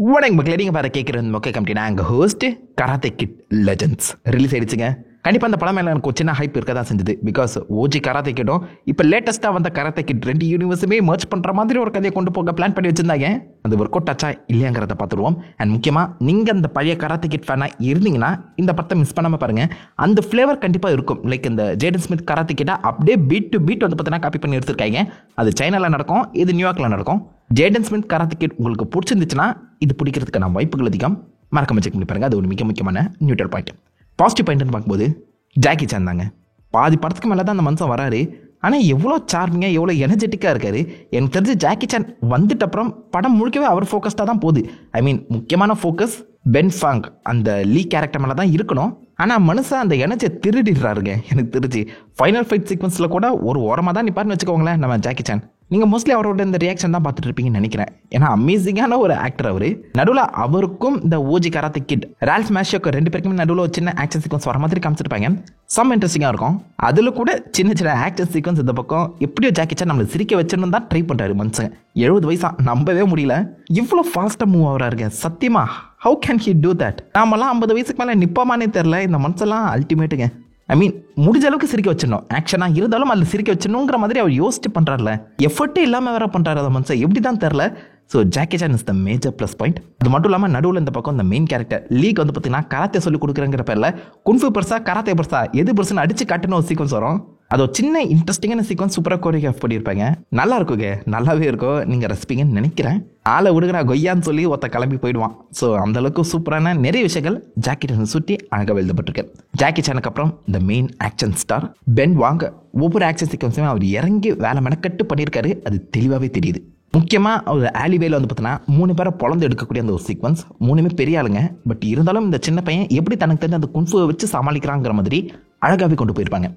வணக்கம் மக்களே, நீங்கள் வேறு கேட்குறது மொக்க கம்பெனி. நாங்கள் host karate kid legends release ஆயிடுச்சுங்க. கண்டிப்பாக அந்த படம் மேலே எனக்கு ஒரு சின்ன ஹைப் இருக்க தான் செஞ்சது. பிகாஸ் ஓஜி கராத்தே கிட்டும் இப்போ லேட்டஸ்ட்டாக வந்த கராத்தே கிட் 2 யூனிவர்ஸுமே மர்ச் பண்ணுற மாதிரி ஒரு கதையை கொண்டு போக பிளான் பண்ணி வச்சுருந்தாங்க. அது ஒர்க் அவுட் ஆச்சா இல்லையாங்கிறத பார்த்துருவோம். அண்ட் முக்கியமாக நீங்கள் அந்த பழைய கராத்தே கிட் ஃபேனாக இருந்தீங்கன்னா இந்த படத்தை மிஸ் பண்ணாமல் பாருங்கள். அந்த ஃப்ளேவர் கண்டிப்பாக இருக்கும். லைக் இந்த ஜேடன் ஸ்மித் கராத்தே கிட்டா அப்படியே பீட் டு பீட் வந்து பார்த்தீங்கன்னா காப்பி பண்ணி எடுத்துருக்காங்க. அது சைனாவில் நடக்கும், இது நியூயார்க்கில் நடக்கும். ஜேடன் ஸ்மித் கராத்தே கிட் உங்களுக்கு பிடிச்சிருந்துச்சுன்னா இது பிடிக்கிறதுக்கான வாய்ப்புகள் அதிகம். மறக்காம செக் பண்ணி பாருங்க. அது ஒரு மிக முக்கியமான நியூட்ரல் பாயிண்ட். பாசிட்டிவ் பாயிண்ட்னு பார்க்கும்போது ஜாக்கி சான் தாங்க. பாதி படத்துக்கு மேலே தான் அந்த மனுஷன் வராரு. ஆனால் எவ்வளோ சார்மிங்காக எவ்வளோ எனர்ஜெட்டிக்காக இருக்காரு. எனக்கு தெரிஞ்சு ஜாக்கி சான் வந்துட்டு அப்புறம் படம் முழுக்கவே அவர் ஃபோக்கஸ்டாக தான் போகுது. ஐ மீன் முக்கியமான ஃபோக்கஸ் பென் ஃபாங் அந்த லீ கேரக்டர் மேலே தான் இருக்கணும். ஆனால் மனுஷன் அந்த எனர்ஜியை திருடிடுறாருங்க. எனக்கு தெரிஞ்சு ஃபைனல் ஃபைட் சீக்வன்ஸில் கூட ஒரு ஓரமாக தான் நிப்பாருன்னு வச்சுக்கோங்களேன் நம்ம ஜாக்கி சான். நீங்கள் மோஸ்ட்லி அவரோட இந்த ரியாக்ஷன் தான் பார்த்துட்டு இருப்பீங்கன்னு நினைக்கிறேன். ஏன்னா அமேசிங்கான ஒரு ஆக்டர் அவர். நடுவில் அவருக்கும் இந்த ஓஜி கராத்தே கிட் ரால்ஃப் மேஷியோக்கு 2 பேருக்குமே நடுவில் ஒரு சின்ன ஆக்ஷன் சீக்வன்ஸ் வர மாதிரி காமிச்சிருப்பாங்க. செம்ம இன்ட்ரெஸ்டிங்காக இருக்கும். அதில் கூட சின்ன சின்ன ஆக்ஷன் சீக்வன்ஸ் இந்த பக்கம் எப்படியோ ஜாக்கி சான் நம்மளை சிரிக்க வச்சுன்னு தான் ட்ரை பண்ணுறாரு மனுஷன். 70 வயசா நம்பவே முடியல. இவ்வளோ ஃபாஸ்ட்டாக மூவ் ஆகிறாருங்க. சத்தியமா how can he do that? நாமெல்லாம் 50 வயசுக்கு மேலே நிப்பாமானே தெரில. இந்த மனுஷெல்லாம் அல்டிமேட்டுங்க. ஐ மீன் முடிஞ்ச அளவுக்கு சிரிக்க வச்சிடணும். ஆக்ஷனாக இருந்தாலும் அதில் சிரிக்க வச்சிடணுங்கிற மாதிரி அவர் யோசிச்சு பண்ணுறாருல. எஃபர்ட்டே இல்லாமல் வேற பண்ணுறாரு அந்த மனுஷன். எப்படி தான் தெரில. So Jackie Chan is the major plus point. அது மட்டும் இல்லாமல் நடுவில் இந்த பக்கம் இந்த மெயின் கேரக்டர் லீக் வந்து பார்த்தீங்கன்னா கராத்தே சொல்லி கொடுக்குறங்கிற பேரில் குன்ஃபு பெருசா கராத்தே பெருசா எது பெருசுன்னு அடிச்சு காட்டுன்னு ஒரு சீக்வன்ஸ் வரும். அது ஒரு சின்ன இன்ட்ரெஸ்டிங்கான சீக்வன்ஸ். சூப்பராக கோரியோகிராஃப் பண்ணியிருப்பாங்க. நல்லா இருக்குங்க, நல்லாவே இருக்கும். நீங்கள் ரசிப்பீங்கன்னு நினைக்கிறேன். ஆளை விடுங்க கொய்யான்னு சொல்லி ஒருத்த கிளம்பி போயிடுவான். ஸோ அந்தளவுக்கு சூப்பரான நிறைய விஷயங்கள் ஜாக்கி சான் சுற்றி அழகாக எழுதப்பட்டிருக்கு. ஜாக்கி சானுக்கு அப்புறம் இந்த மெயின் ஆக்ஷன் ஸ்டார் பென் வாங். ஒவ்வொரு ஆக்ஷன் சீக்வன்ஸுமே அவர் இறங்கி வேலை மெனக்கட்டு பண்ணியிருக்காரு. அது தெளிவாகவே தெரியுது. முக்கியமாக அவர் ஆலிவேல வந்து பார்த்தீங்கன்னா 3 பேரை பொழந்து எடுக்கக்கூடிய அந்த ஒரு சீக்வன்ஸ். 3மே பெரிய ஆளுங்க. பட் இருந்தாலும் இந்த சின்ன பையன் எப்படி தனக்கு தெரிஞ்ச அந்த குன்ஃபுவை வச்சு சமாளிக்கிறாங்கிற மாதிரி அழகாகவே கொண்டு போயிருப்பாங்க.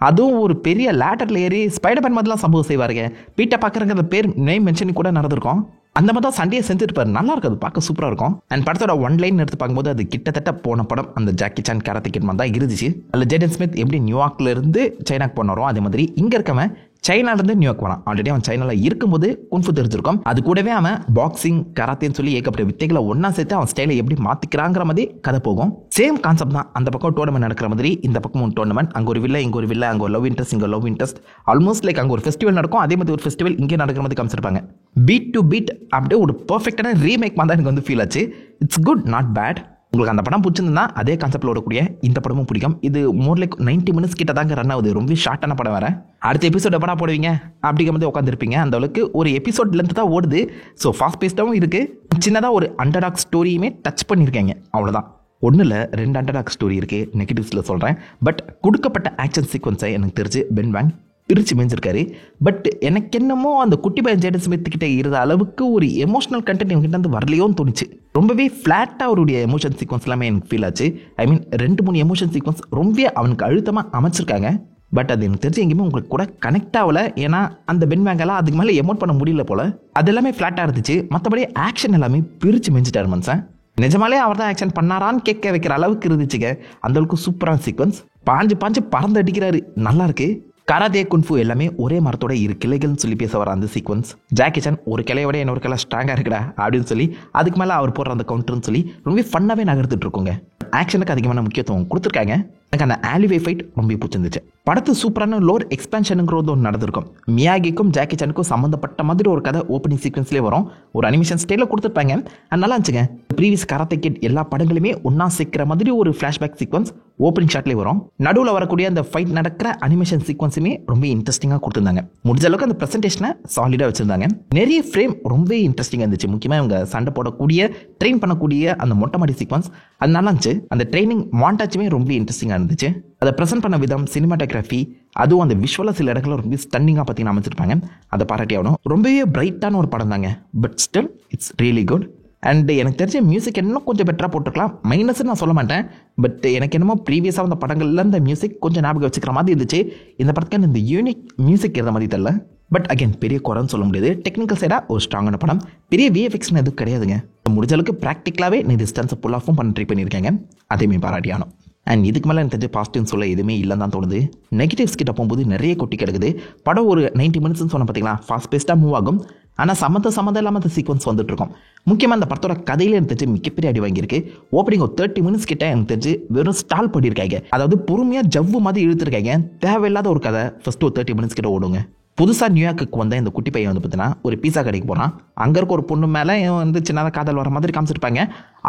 அதுவும் ஒரு பெரிய லேட்டரில் ஏறி ஸ்பைடர்மேன் மாதிரிலாம் சம்பவம் செய்வாருங்க. பீட்டர் பார்க்குறங்கிற பேர் நேம் மென்ஷன் கூட நடந்திருக்கும். அந்த மாதிரி தான் சண்டையை செஞ்சுருப்பாரு. நல்லா இருக்கும். அது பார்க்க சூப்பராக இருக்கும். அண்ட் படத்தோட 1 லைன் எடுத்து பார்க்கும்போது அது கிட்டத்தட்ட போன படம் அந்த ஜாக்கி சான் கராத்தே கிட் மாதிரி தான் இருந்துச்சு. அதில் ஜேடன் ஸ்மித் எப்படி நியூயார்க்ல இருந்து சைனாக்கு போனாரோ அதே மாதிரி இங்கே இருக்கவன் சைனாலேருந்து நியூயார்க் போனான். ஆல்ரெடி அவன் சைனாவில் இருக்கும்போது குன்ஃபு தெரிஞ்சிருக்கும். அது கூடவே அவன் பாக்ஸிங் கராத்தேன்னு சொல்லி ஏகப்பட்ட வித்தைகளை ஒன்றா சேர்த்து அவன் ஸ்டைலை எப்படி மாற்றிக்கிறாங்கிற மாதிரி கதை போகும். சேம் கான்செப்ட் தான். அந்த பக்கம் டோர்னமெண்ட் நடக்கிற மாதிரி இந்த பக்கம் ஒரு டோர்னமெண்ட். அங்கே ஒரு வில்லை, இங்கே ஒரு வில்லை, அங்கே ஒரு லவ் இன்ட்ரெஸ்ட், இங்கே லவ் இன்ட்ரெஸ்ட். ஆல்மோஸ்ட் லைக் அங்கே ஒரு ஃபெஸ்டிவல் நடக்கும். அதே மாதிரி ஒரு ஃபெஸ்டிவல் இங்கே நடக்கிற மாதிரி காமிச்சிருப்பாங்க. பீட் டு பீட் அப்படியே ஒரு பர்ஃபெக்டான ரீமேக் மாதிரி எனக்கு வந்து ஃபீல் ஆச்சு. It's good, not bad. உங்களுக்கு அந்த படம் பிடிச்சிருந்தா அதே கான்செப்டில் ஓடக்கூடிய இந்த படமும் பிடிக்கும். இது மோர் லைக் 90 மினிட்ஸ் கிட்ட தாங்க ரன் ஆகுது. ரொம்ப ஷார்ட்டான படம் வேறு. அடுத்த எபிசோட் எப்படா போடுவீங்க அப்படிங்கிற மாதிரி உட்காந்துருப்பீங்க. அந்த அளவுக்கு ஒரு எபிசோட் லென்த் தான் ஓடுது. ஸோ ஃபாஸ்ட் பேஸ்டாகவும் இருக்குது. சின்னதாக ஒரு அண்டர்டாக் ஸ்டோரியுமே டச் பண்ணியிருக்கேங்க. அவ்வளோதான். ஒன்றும் இல்லை, 2 அண்டர்டாக் ஸ்டோரி இருக்குது. நெகட்டிவ்ஸில் சொல்கிறேன். பட் கொடுக்கப்பட்ட ஆக்ஷன் சீக்வன்ஸை எனக்கு தெரிஞ்சு பென் வாங் பிரித்து மேய்ஞ்சிருக்காரு. பட் எனக்கு என்னமோ அந்த குட்டி பையன் ஜேடன் ஸ்மித் கிட்ட இருந்த அளவுக்கு ஒரு எமோஷனல் கண்டென்ட் இவங்கிட்ட வந்து வரலையோன்னு தோணுச்சு. ரொம்பவே ஃப்ளாட்டாக அவருடைய எமோஷன் சீக்வன்ஸ் எல்லாமே எனக்கு ஃபீல் ஆச்சு. ஐ மீன் 2-3 எமோஷன் சீக்வன்ஸ் ரொம்ப அவனுக்கு அழுத்தமாக அமைச்சிருக்காங்க. பட் அது எனக்கு தெரிஞ்சு எங்கேயுமே உங்களுக்கு கூட கனெக்ட் ஆகலை. ஏன்னா அந்த பென் வாங்கெல்லாம் அதுக்கு மேலே எமோட் பண்ண முடியல போல். அது எல்லாமே ஃப்ளாட்டாக இருந்துச்சு. மற்றபடி ஆக்ஷன் எல்லாமே பிரித்து மேய்ஞ்சிட்டார் மனுஷன். நிஜமாலே அவர் தான் ஆக்ஷன் பண்ணாரான்னு கேட்க வைக்கிற அளவுக்கு இருந்துச்சுங்க. அந்தளவுக்கு சூப்பரான சீக்வன்ஸ். பாஞ்சு பறந்து அடிக்கிறாரு. நல்லா இருக்கு. கராத்தே குன்ஃபு எல்லாமே ஒரே மரத்தோட 2 கிளைகள்னு சொல்லி பேச வர அந்த சீக்வன்ஸ். ஜாக்கி சான் ஒரு கிளையோட இன்னொரு கிளை ஸ்ட்ராங்காக இருக்குடா அப்படின்னு சொல்லி அதுக்கு மேலே அவர் போடுற அந்த கவுண்டர்னு சொல்லி ரொம்ப ஃபன்னாகவே நகர்த்துட்டு இருக்கோங்க. ஆக்ஷனுக்கு அதிகமான முக்கியத்துவம் கொடுத்துருக்காங்க. எனக்கு அந்த ஆலிவே ஃபைட் ரொம்ப பிடிச்சிருந்துச்சு. படத்து சூப்பரான லோர் எக்ஸ்பென்ஷனுங்கிறது ஒன்று நடந்திருக்கும். மியாகிக்கும் ஜாக்கி சானுக்கும் சம்மந்தப்பட்ட மாதிரி ஒரு கதை ஓப்பனிங் சீக்வன்ஸ்லேயே வரும். ஒரு அனிமேஷன் ஸ்டைலில் கொடுத்துருப்பாங்க. அது நல்லா இருந்துச்சுங்க. ப்ரீவியஸ் கராத்தே கிட் எல்லா படங்களுமே ஒன்றா சேர்க்கிற மாதிரி ஒரு ஃப்ளாஷ்பேக் சீக்வன்ஸ் ஓப்பனிங் ஷாட்லேயே வரும். நடுவில் வரக்கூடிய அந்த ஃபைட் நடக்கிற அனிமேஷன் சீக்வன்ஸுமே ரொம்ப இன்ட்ரெஸ்டிங்காக கொடுத்துருந்தாங்க. முடிஞ்ச அளவுக்கு அந்த ப்ரெசன்டேஷனை சாலிடாக வச்சுருந்தாங்க. நிறைய ஃப்ரேம் ரொம்ப இன்ட்ரெஸ்டிங்காக இருந்துச்சு. முக்கியமாக இவங்க சண்டை போடக்கூடிய ட்ரெயின் பண்ணக்கூடிய அந்த மொட்டை மாடி சீக்வன்ஸ் அது நல்லா இருந்துச்சு. அந்த ட்ரைனிங் மாண்டாச்சுமே ரொம்ப இன்ட்ரெஸ்டிங்காக இருந்துச்சு. அதை ப்ரெசென்ட் பண்ண விதம், சினிமாட்டோகிராஃபி, அதுவும் அந்த விஷுவலாக சில இடங்களில் ரொம்ப ஸ்டன்னிங்காக பார்த்தீங்கன்னா அமைச்சிருப்பாங்க. அதை பாராட்டி ஆகணும். ரொம்பவே பிரைட்டான ஒரு படம் தாங்க. But still it's really good. And எனக்கு தெரிஞ்ச மியூசிக் இன்னும் கொஞ்சம் பெட்டராக போட்டுருக்கலாம். மைனஸ்ன்னு நான் சொல்ல மாட்டேன். பட் எனக்கு என்னமோ ப்ரீவியஸாக வந்த படங்கள்ல இந்த மியூசிக் கொஞ்சம் ஞாபகம் வச்சுக்கிற மாதிரி இருந்துச்சு. இந்த படத்துக்கு இந்த யூனிக் மியூசிக் இருந்த மாதிரி தெரியல. பட் அகைன் பெரிய குறைன்னு சொல்ல முடியாது. டெக்னிக்கல் சைடாக ஒரு ஸ்ட்ராங்கான படம். பெரிய விஎஃப்எக்ஸ்னு எதுவும் கிடையாதுங்க. முடிஞ்ச அளவுக்கு ப்ராக்டிக்கலாகவே நீ டிஸ்டன்ஸை புல் ஆஃபும் பண்ண ட்ரை பண்ணியிருக்காங்க. அதையுமே பாராட்டியானோம். அண்ட் இதுக்கு மேலே எனக்கு தெரிஞ்ச பாசிட்டிவ்னு சொல்ல எதுவுமே இல்லைன்னு தான் தோணுது. நெகட்டிவ்ஸ் கிட்ட போகும்போது நிறைய கொட்டி கிடக்குது. படம் ஒரு 90 மினிட்ஸ்னு சொன்ன பார்த்தீங்களா, ஃபாஸ்ட் பேஸ்டாக மூவ் ஆகும். ஆனால் சம்மந்தம் இல்லாமல் அந்த சீக்வன்ஸ் வந்துட்டு இருக்கும். முக்கியமாக அந்த படத்தோட கதையில எனக்கு தெரிஞ்சு மிகப்பெரிய அடி வாங்கியிருக்கு. ஓப்பனிங் ஒரு 30 minutes கிட்ட எனக்கு தெரிஞ்சு வெறும் ஸ்டால் பண்ணியிருக்காங்க. அதாவது பொறுமையாக ஜவ்வு மாதிரி இழுத்துருக்காங்க. தேவையில்லாத ஒரு கதை ஃபர்ஸ்ட் ஒரு 30 minutes கிட்ட ஓடுங்க. புதுசாக நியூயார்க்கு வந்த இந்த குட்டி பையன் வந்து பார்த்தீங்கன்னா ஒரு பீஸா கடைக்கு போகிறான். அங்கே இருக்க ஒரு பொண்ணு மேலே வந்து சின்னதாக காதல் வர மாதிரி காமிச்சிருப்பாங்க.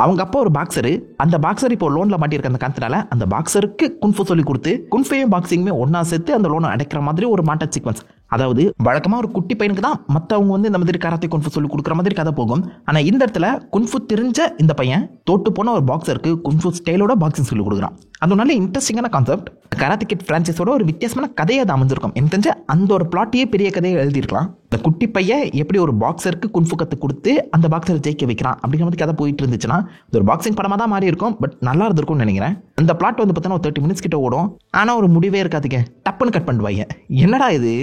அவங்க அப்பா ஒரு பாக்ஸரு. அந்த பாக்ஸர் இப்போ லோனில் மாட்டியிருக்க அந்த காரணத்தினால அந்த பாக்ஸருக்கு குன்ஃபு சொல்லி கொடுத்து குன்ஃபையும் பாக்ஸிங்குமே ஒன்றா சேர்த்து அந்த லோனை அடைக்கிற மாதிரி ஒரு மாட்டாச் சீக்வன்ஸ். அதாவது வழக்கமாக ஒரு குட்டி பையனுக்கு தான் மற்றவங்க வந்து இந்த மாதிரி கராத்தே குன்ஃபு சொல்லி கொடுக்குற மாதிரி கதை போகும். ஆனால் இந்த இடத்துல குன்ஃபு தெரிஞ்ச இந்த பையன் தோட்டு போன ஒரு பாக்ஸருக்கு குன்ஃபு ஸ்டைலோட பாக்ஸிங் சொல்லி கொடுக்குறான். அது நல்ல இன்ட்ரெஸ்டிங்கான கான்செப்ட். கராத்தே கிட் ஃப்ரான்ச்சைஸோட ஒரு வித்தியாசமான கதையை அது அமைஞ்சிருக்கும். எனக்கு தெரிஞ்ச அந்த ஒரு பிளாட்டையே பெரிய கதையை எழுதியிருக்கலாம். இந்த குட்டி பையன் எப்படி ஒரு பாக்ஸருக்கு குன்ஃபு கற்று கொடுத்து அந்த பாக்ஸரை ஜெயிக்க வைக்கிறான் அப்படிங்கிற மாதிரி கதை போயிட்டு இருந்துச்சுன்னா இது ஒரு பாக்ஸிங் படமாக தான் மாறி இருக்கும். பட் நல்லா இருந்திருக்கும்னு நினைக்கிறேன். அந்த பிளாட் வந்து பார்த்தீங்கன்னா ஒரு 30 minutes கிட்ட ஓடும். ஆனால் ஒரு முடிவே இருக்காதுங்க. டப்புன்னு கட் பண்ணுவாங்க. என்னடா இது?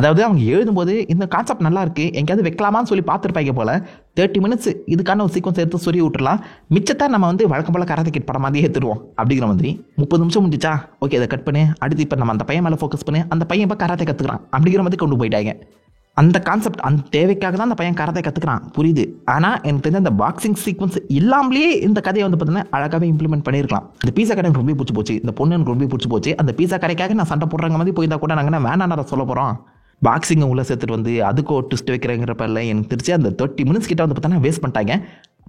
அதாவது அவங்க எழுதும்போது இந்த கான்செப்ட் நல்லா இருக்கு, எங்கேயாவது வைக்கலாமான்னு சொல்லி பார்த்துருப்பாங்க போல. 30 minutes இதுக்கான ஒரு சீக்வன்ஸ் எடுத்து சொல்லி விட்டுலாம். மிச்சத்தை நம்ம வந்து வழக்கம் போல கராத்தே கிட் படம் மாதிரியே எடுத்துருவோம் அப்படிங்கிற மாதிரி. 30 நிமிஷம் முடிஞ்சிச்சா, ஓகே இதை கட் பண்ணு, அடுத்து இப்போ நம்ம அந்த பையன் மேலே ஃபோக்கஸ் பண்ணு, அந்த பையன் இப்போ கராத்தே கற்றுக்கிறான் அப்படிங்கிற மாதிரி கொண்டு போயிட்டாங்க. அந்த கான்செப்ட் அந்த தேவைக்காக தான் அந்த பையன் கராத்தே கற்றுக்கிறான், புரியுது. ஆனால் எனக்கு தெரிஞ்ச அந்த பாக்ஸிங் சீக்வன்ஸ் இல்லாமலேயே இந்த கதையை வந்து பார்த்தீங்கன்னா அழகாகவே இம்ப்ளிமெண்ட் பண்ணியிருக்கலாம். இந்த பீஸா கடை எனக்கு ரொம்ப பிடிச்சி போச்சு, இந்த பொண்ணு எனக்கு ரொம்ப பிடிச்சி போச்சு. அந்த பீஸா கடைக்காக நான் சண்டை போடுறாங்க மாதிரி போயிருந்தா கூட நாங்கள் வேணாம் சொல்ல போகிறோம். பாக்ஸிங்கை உள்ளே சேர்த்துட்டு வந்து அதுக்கு ஒரு ட்விஸ்ட் வைக்கிறேங்கிறப்ப எனக்கு தெரிஞ்சு அந்த 30 minutes கிட்ட வந்து பார்த்தா வேஸ்ட் பண்ணிட்டாங்க.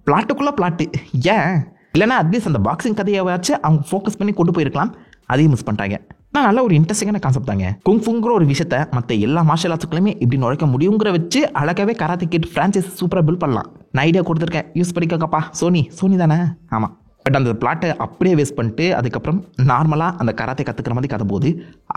பிளாட்டுக்குள்ளே பிளாட்டு ஏன் இல்லைனா அட்லீஸ்ட் அந்த பாக்ஸிங் கதையை வச்சு அவங்க ஃபோக்கஸ் பண்ணி கொண்டு போயிருக்கலாம். அதையும் மிஸ் பண்ணிட்டாங்க. ஆனால் நல்ல ஒரு இன்ட்ரெஸ்டிங்கான கான்செப்ட் தாங்க. குங்ஃபுங்கிற ஒரு விஷயத்தை மற்ற எல்லா மார்ஷல் ஆர்ட்ஸுக்குள்ளுமே இப்படி நுழைக்க முடியுங்கிற வச்சு அழகாகவே கராத்தே கிட் ஃப்ரான்ச்சைஸ் சூப்பராக பில்ட் பண்ணலாம். நான் ஐடியா கொடுத்துருக்கேன், யூஸ் பண்ணிக்கோங்கப்பா. சோனி தானே? ஆமாம். பட் அந்த பிளாட்டை அப்படியே வேஸ்ட் பண்ணிட்டு அதுக்கப்புறம் நார்மலாக அந்த கராத்தே கற்றுக்கிற மாதிரி கதை போகுது.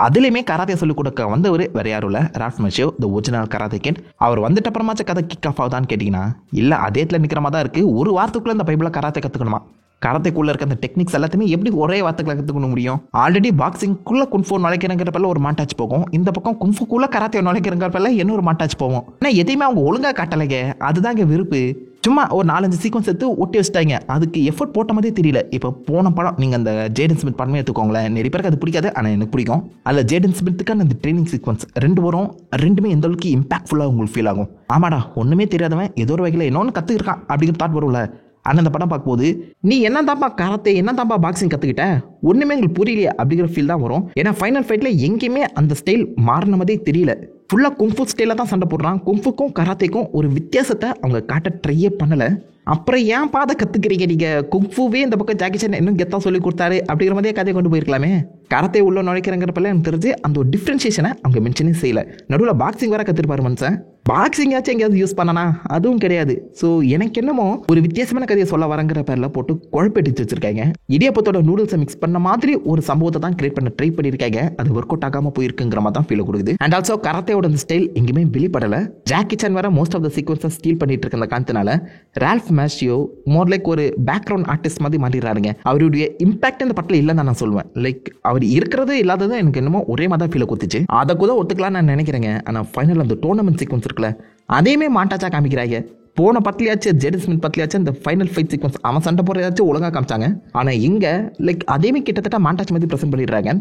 அதுலேயுமே கராத்தே சொல்லிக் கொடுக்க வந்தவர் வேற யாரும் இல்லை, Ralph Macchio, the original karate kid. அவர் வந்துட்டு அப்புறமாச்சும் கதை கிக் ஆஃப் ஆகுதான்னு கேட்டிங்கன்னா இல்லை, அதே இடத்துல நிற்கிற மாதிரி தான் இருக்குது. ஒரு வாரத்துக்குள்ளே இந்த பைபிளில் கராத்தே கற்றுக்கணுமா? கராத்தேக்குள்ளே இருக்க அந்த டெக்னிக்ஸ் எல்லாத்தையுமே எப்படி ஒரே வார்த்தைகளை கற்றுக்கொள்ள முடியும்? ஆல்ரெடி பாக்ஸிங்குள்ளே குன்ஃபு நுழைக்கிறங்கிறப்பல ஒரு மாட்டாச்சு போகும். இந்த பக்கம் குன்ஃபுக்குள்ளே கராத்தே நுழைக்கிறங்கிறப்பல இன்னொரு மாட்டாச்சு போகும். ஆனால் எதையுமே அவங்க ஒழுங்காக காட்டலைங்க. அதுதாங்க விருப்பு. சும்மா ஒரு 4-5 சீக்வன்ஸ் எடுத்து ஒட்டி வச்சுட்டாங்க. அதுக்கு எஃபர்ட் போட்ட மாதிரி தெரியல. இப்போ போன படம் நீங்கள் அந்த ஜேடன் ஸ்மித் படமே எடுத்துக்கோங்களேன். நிறைய பேருக்கு அது பிடிக்காது, ஆனால் எனக்கு பிடிக்கும். அதில் ஜேடன் ஸ்மித்துக்கான அந்த ட்ரைனிங் சீக்வன்ஸ் 2 வரும். 2மே எந்த அளவுக்கு இம்பாக்ட்ஃபுல்லாக உங்களுக்கு ஃபீல் ஆகும். ஆமாடா, ஒன்றுமே தெரியாதவன் ஏதோ ஒரு வகையில் இன்னொன்று கற்றுக்கிருக்கான் அப்படிங்கிற தாட் வரும்ல. ஆனால் அந்த படம் பார்க்கும்போது நீ என்ன தான்ப்பா கராத்தே, என்ன தான்ப்பா பாக்ஸிங் கற்றுக்கிட்ட, ஒன்றுமே எங்களுக்கு புரியலையே அப்படிங்கிற ஃபீல் தான் வரும். ஏன்னா ஃபைனல் ஃபைட்டில் எங்கேயுமே அந்த ஸ்டைல் மாறின மாதிரியே தெரியல. ஃபுல்லாக குங்ஃபு ஸ்டைலில் தான் சண்டை போடுறான். குங்ஃபுக்கும் கராத்தேக்கும் ஒரு வித்தியாசத்தை அவங்க காட்ட ட்ரையே பண்ணலை. அப்புறம் ஏன் பாதை கற்றுக்கிறீங்க நீங்கள்? குங்ஃபுவே இந்த பக்கம் ஜாக்கி சான் இன்னும் கெத்தாக சொல்லி கொடுத்தாரு அப்படிங்கிற மாதிரியே கதையை கொண்டு போயிருக்கலாமே. கராத்தே உள்ள நுழைக்கிறங்கிறப்பல எனக்கு தெரிஞ்சு அந்த ஒரு டிஃப்ரென்ஷியேஷனை அவங்க மென்ஷனே செய்யலை. நடுவில் பாக்ஸிங் வேறு கற்றுருப்பாரு மனுஷன். பாக்ஸிங்காச்சும் எங்கேயாவது யூஸ் பண்ணனா? அதுவும் கிடையாது. ஸோ எனக்கு என்னமோ ஒரு வித்தியாசமான கதையை சொல்ல வரங்கிற பேரில் போட்டு குழப்பெடுத்து வச்சிருக்காங்க. இடியாப்பத்தோட நூடுல்ஸை மிக்ஸ் பண்ண மாதிரி ஒரு சம்பவத்தை தான் கிரியேட் பண்ண ட்ரை பண்ணியிருக்காங்க. அது ஒர்க் அவுட் ஆகாமல் போயிருக்குங்கிற மாதிரி தான் ஃபீல் கொடுக்குது. அண்ட் ஆல்சோ கராத்தேவோட அந்த ஸ்டைல் எங்கேயுமே வெளிப்படலை. ஜாக்கி சான் வேற மோஸ்ட் ஆஃப் த சீக்வன்ஸை ஸ்டீல் பண்ணிட்டு இருக்க அந்த காரணத்தினால ரால்ஃப் மச்சோ மோர் லைக் ஒரு பேக்ரவுண்ட் ஆர்டிஸ்ட் மாதிரி மாறிடுறாருங்க. அவருடைய இம்பாக்ட் இந்த படத்தில் இல்லைன்னு நான் சொல்லுவேன். லைக் அவர் இருக்கிறது இல்லாதது எனக்கு என்னமோ ஒரே மாதிரி தான் ஃபீல் கொடுத்துச்சு. அதை கூட ஒத்துக்கலாம் நான் நினைக்கிறேங்க. ஆனால் ஃபைனல் அந்த டோர்னமெண்ட் சீக்வன்ஸ் இருக்குல்ல, அதையுமே மாட்டாச்சா காமிக்கிறாங்க. போன பத்தியாச்சும் ஜேடன் ஸ்மித் பத்தியாச்சும் இந்த ஃபைனல் ஃபைட் சீக்வன்ஸ் அவன் சண்டை போடுறதாச்சும் ஒழுங்காக காமிச்சாங்க. ஆனால் இங்கே லைக் அதேமே கிட்டத்தட்ட மாட்டாச்சு மாதிரி ப்ரெசென்ட் பண்ணிடுறாங்க.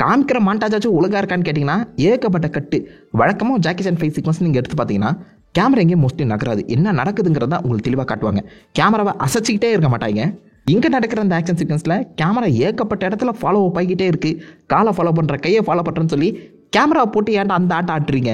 காமிக்கிற மாட்டாச்சாச்சும் ஒழுங்காக இருக்கான்னு கேட்டிங்கன்னா ஏகப்பட்ட கட்டு. வழக்கமாக ஜாக்கி சான் ஃபைட் சீக்வன்ஸ் நீங்கள் எடுத்து பார்த்தீங்கன்னா கேமரா எங்கேயும் மோஸ்ட்லி நகராது. என்ன நடக்குதுங்கிறத உங்களுக்கு தெளிவாக காட்டுவாங்க. கேமராவை அசைச்சிக்கிட்டே இருக்க மாட்டாங்க. இங்கே நடக்கிற அந்த ஆக்ஷன் சீக்வன்ஸில் கேமரா ஏகப்பட்ட இடத்துல ஃபாலோ அப் ஆகிக்கிட்டே இருக்குது. காலை ஃபாலோ பண்ணுற, கையை ஃபாலோ பண்ணுறேன்னு சொல்லி கேமராவை போட்டு ஏன்டா அந்த ஆட்டம் ஆட்டுறீங்க?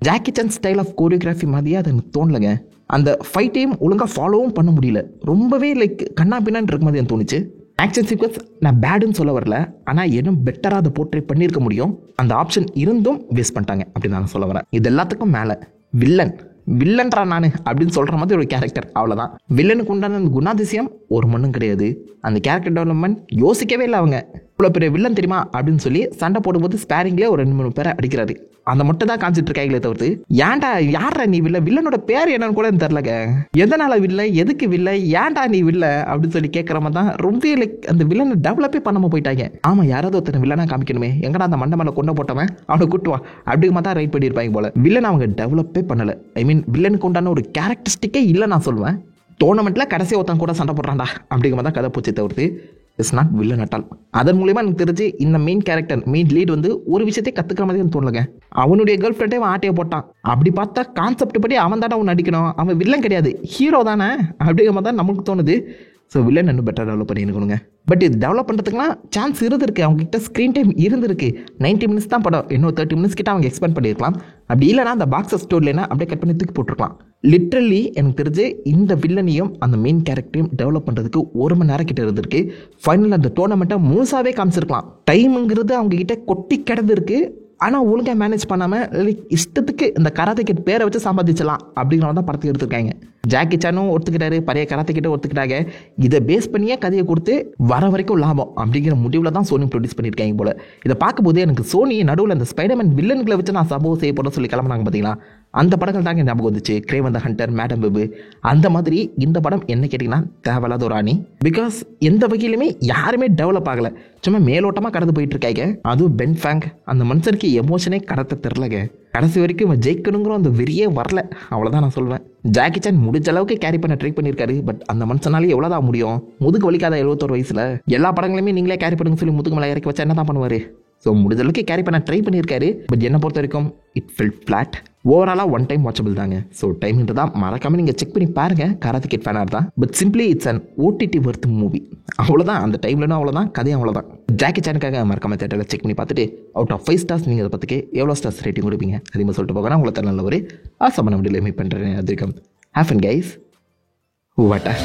Jackie Chan style of choreography மாதிரியே அது எனக்கு தோணலைங்க. அந்த ஃபைட்டையும் ஒழுங்காக ஃபாலோவும் பண்ண முடியல. ரொம்பவே லைக் கண்ணா பின்னான்னு இருக்க மாதிரி எனக்கு தோணுச்சு. ஆக்ஷன் சீக்வன்ஸ் நான் பேடுன்னு சொல்ல வரல, ஆனால் இன்னும் பெட்டராக அதை போர்ட்ரே பண்ணியிருக்க முடியும். அந்த ஆப்ஷன் இருந்தும் வேஸ்ட் பண்ணிட்டாங்க அப்படின்னு நான் சொல்ல வரேன். இது எல்லாத்துக்கும் மேலே வில்லன்றா நான் அப்படின்னு சொல்கிற மாதிரி ஒரு கேரக்டர், அவ்வளோதான். வில்லனுக்கு உண்டான அந்த குணாதிசயம் ஒரு மண்ணும் கிடையாது. அந்த கேரக்டர் டெவலப்மெண்ட் யோசிக்கவே இல்லை. அவங்க இவ்வளோ பெரிய வில்லன் தெரியுமா அப்படின்னு சொல்லி சண்டை போடும்போது ஸ்பேரிங்லேயே ஒரு 2-3 பேரை அடிக்கிறாரு. அந்த மட்டும் தான் காமிச்சிட்டு இருக்காங்களே தவிர்த்து ஏன்டா யாரா நீ வில்லனோட பேர் என்னன்னு கூட தெரிலங்க. எதனால வில்ல, எதுக்கு வில்ல, ஏன்டா நீ வில்ல அப்படின்னு சொல்லி கேட்குற மாதிரி தான் ரொம்ப லைக் அந்த வில்லனை டெவலப்பே பண்ணாமல் போயிட்டாங்க. ஆமாம், யாராவது ஒருத்தனை வில்லனா காமிக்கணுமே, எங்கடா அந்த மண்டை மேலே கொண்டு போட்டவன் அவனை கூட்டுவான் அப்படிங்கிற தான் ரைட் பண்ணியிருப்பாங்க போல. வில்லன் அவங்க டெவலப்பே பண்ணலை. ஐ மீன் வில்லனுக்கு உண்டான ஒரு கேரக்டரிஸ்டிக்கே இல்லை நான் சொல்லுவேன். டோர்னமெண்ட்டில் கடைசி ஒருத்தன் கூட சண்டை போடுறான்டா அப்படிங்கிற மாதிரி தான் கதை போச்சு தவிர்த்து it's not villain at all. அதன் மூலியமா எனக்கு தெரிஞ்சு இந்த மெயின் கேரக்டர் மெயின் லீட் வந்து ஒரு விஷயத்தை கத்துக்கிற மாதிரி எனக்கு தோணலங்க. அவனுடைய கேர்ள் ஃப்ரெண்டே அவன் ஆட்டையை போட்டான். அப்படி பார்த்தா கான்செப்ட் படி அவன் தானே அவன் நடிக்கணும், அவன் வில்லன் கிடையாது ஹீரோ தானே அப்படிங்கிற மாதிரி தான் நமக்கு தோணுது. ஸோ வில்லன் இன்னும் பெட்டர் டெவலப் பண்ணிருக்கணுங்க. பட் இது டெவலப் பண்ணுறதுக்குலாம் சான்ஸ் இருந்திருக்கு, அவங்ககிட்ட ஸ்க்ரீன் டைம் இருந்திருக்கு. 90 மினிட்ஸ் தான் படம், இன்னும் 30 மினிட்ஸ் கிட்ட அவங்க எக்ஸ்பெண்ட் பண்ணியிருக்கலாம். அப்படி இல்லைனா அந்த பாக்ஸஸ் ஸ்டோர்லேனா அப்படியே கட் பண்ணி தூக்கி போட்டிருக்கலாம். லிட்ரலி எனக்கு தெரிஞ்சு இந்த வில்லனையும் அந்த மெயின் கேரக்டரையும் டெவலப் பண்ணுறதுக்கு 1 மணி நேரம் கிட்ட இருந்திருக்கு. ஃபைனல் அந்த டோர்னமெண்ட்டை முழுசாவே காமிச்சிருக்கலாம். டைமுங்கிறது அவங்க கிட்ட கொட்டி கிடந்திருக்கு. ஆனால் ஒழுங்காக மேனேஜ் பண்ணாமல் லைக் இஷ்டத்துக்கு இந்த கராத்தே கிட் பேரை வச்சு சம்பாதிச்சலாம் அப்படிங்கிற தான் படத்தை எடுத்துருக்காங்க. ஜாக்கி சானும் ஒத்துக்கிட்டாரு, பழைய கராத்தே கிட்ட ஒத்துக்கிட்டாங்க. இதை பேஸ் பண்ணியே கதையை கொடுத்து வர வரைக்கும் லாபம் அப்படிங்கிற முடிவில் தான் சோனி ப்ரொடியூஸ் பண்ணியிருக்காங்க போல. இதை பார்க்கும்போது எனக்கு சோனி நடுவில் அந்த ஸ்பைடர்மேன் வில்லன்களை வச்சு நான் சம்பவம் செய்யப்படும் சொல்லி கிளம்புனாங்க பார்த்தீங்களா, அந்த படங்கள் தாங்க ஞாபகம் வந்துச்சு. கிரேவன் த ஹண்டர், மேடம் வெப். அந்த மாதிரி இந்த படம் என்ன கேட்டிங்கன்னா தேவையில்லாத ஒரு அணி. பிகாஸ் எந்த வகையிலுமே யாருமே டெவலப் ஆகலை, சும்மா மேலோட்டமாக கடந்து போயிட்டு இருக்காங்க. அதுவும் பென் ஃபேங் அந்த மனுஷனுக்கு எமோஷனே கடத்த தெரிலங்க. கடைசி வரைக்கும் இவன் ஜெயிக்கணுங்கிற அந்த வெறியே வரல, அவ்வளோதான் நான் சொல்வேன். ஜாக்கி சான் முடிஞ்ச அளவுக்கு கேரி பண்ண ட்ரை பண்ணியிருக்காரு. பட் அந்த மனுஷனாலே எவ்வளோதான் முடியும், முதுகு வலிக்காத 71 வயசில் எல்லா படங்களையுமே நீங்களே கேரி பண்ணுங்க சொல்லி முதுகு மேலே இறக்கி வச்சா என்ன தான் பண்ணுவார். ஸோ முடிஞ்ச அளவுக்கு கேரி பண்ண ட்ரை பண்ணியிருக்காரு. பட் என்னை பொறுத்த வரைக்கும் இட் ஃபெல்ட் ஃப்ளாட். ஓவராலாக ஒன் டைம் வாட்சபிள் தாங்க. ஸோ டைம்ன்றது தான் மறக்காமல் நீங்கள் செக் பண்ணி பாருங்கள். கராத்தே கிட் ஃபேனாக தான். But simply it's an OTT worth movie, அவ்வளோதான். அந்த டைம்லனும் அவ்வளோதான், கதையும் அவ்வளோதான். ஜாக்கி சானுக்காக மறக்காம தேட்டரில் செக் பண்ணி பார்த்துட்டு அவுட் ஆஃப் 5 ஸ்டார்ஸ் நீங்கள் அதை பற்றிக்கு எவ்வளோ ஸ்டார்ஸ் ரேட்டிங் கொடுப்பீங்க அதிகமாக சொல்லிட்டு போகணும். உங்களை நல்ல ஒரு ஆசமான வீடியோவில் மீட் பண்ணுறேன். அது இருக்கும். Have fun guys. வாட்டா.